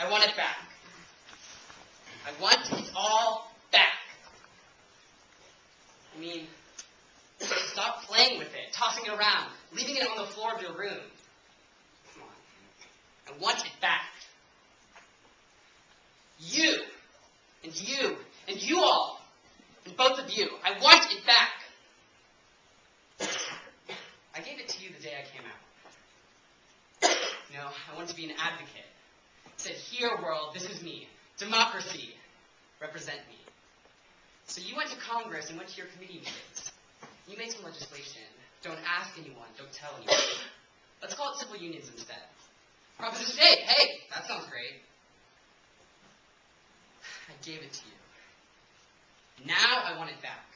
I want it back. I want it all back. I mean, stop playing with it, tossing it around, leaving it on the floor of your room. Come on. I want it back. You, and you all, and both of you, I want it back. I gave it to you the day I came out. I want to be an advocate. I said, here, world, this is me. Democracy, represent me. So you went to Congress and went to your committee meetings. You made some legislation. Don't ask anyone. Don't tell anyone. Let's call it civil unions instead. Proposition 8. Hey, that sounds great. I gave it to you. Now I want it back.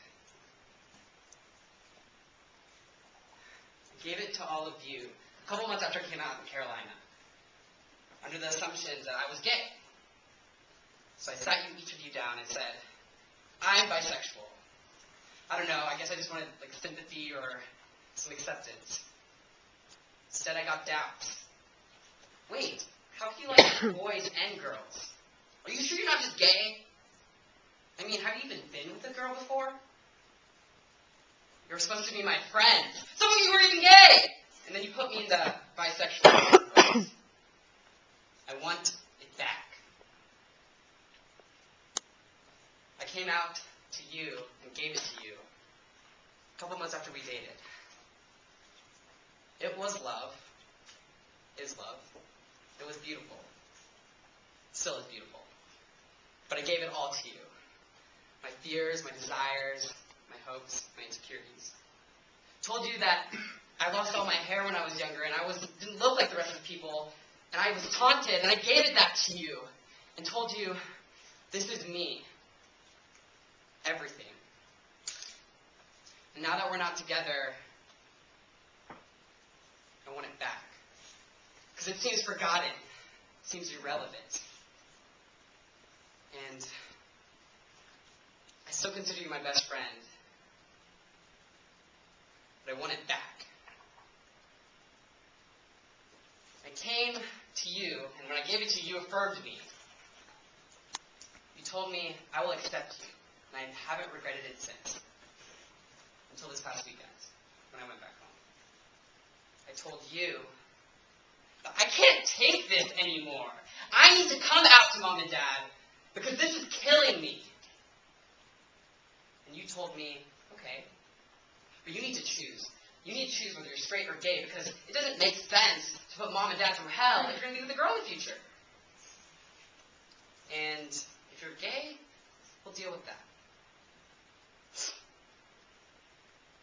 I gave it to all of you a couple months after I came out in Carolina, under the assumption that I was gay. So I sat each of you down and said, I'm bisexual. I don't know, I guess I just wanted sympathy or some acceptance. Instead I got doubts. Wait, how can you like boys and girls? Are you sure you're not just gay? I mean, have you even been with a girl before? You're supposed to be my friend. Some of you were even gay! And then you put me in the bisexual. I want it back. I came out to you and gave it to you a couple months after we dated. It was love. Is love. It was beautiful. Still is beautiful. But I gave it all to you. My fears, my desires, my hopes, my insecurities. Told you that I lost all my hair when I was younger and I didn't look like the rest of the people, and I was taunted, and I gave it back to you and told you, this is me. Everything. And now that we're not together, I want it back. Because it seems forgotten. It seems irrelevant. And I still consider you my best friend. But I want it back. I came to you, and when I gave it to you, you affirmed me. You told me, I will accept you. And I haven't regretted it since. Until this past weekend, when I went back home. I told you, I can't take this anymore. I need to come out to Mom and Dad, because this is killing me. And you told me, okay, but you need to choose. You need to choose whether you're straight or gay, because it doesn't make sense to put Mom and Dad through hell if you're going to be with a girl in the future. And if you're gay, we'll deal with that.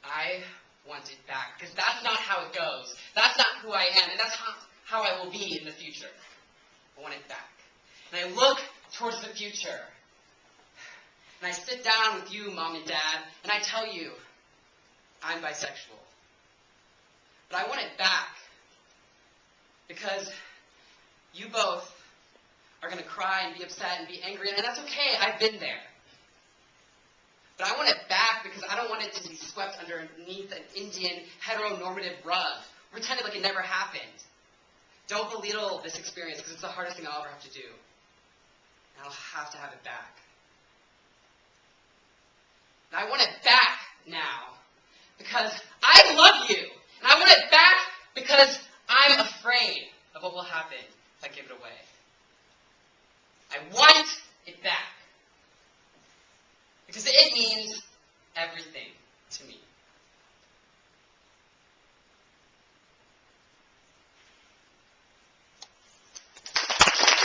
I want it back, because that's not how it goes. That's not who I am, and that's how I will be in the future. I want it back. And I look towards the future, and I sit down with you, Mom and Dad, and I tell you, I'm bisexual. But I want it back, because you both are going to cry and be upset and be angry, and that's okay. I've been there. But I want it back because I don't want it to be swept underneath an Indian heteronormative rug, pretending like it never happened. Don't belittle this experience because it's the hardest thing I'll ever have to do. And I'll have to have it back. And I want it back now because I love you. And I want it back because I'm afraid of what will happen if I give it away. I want it back. Because it means everything to me.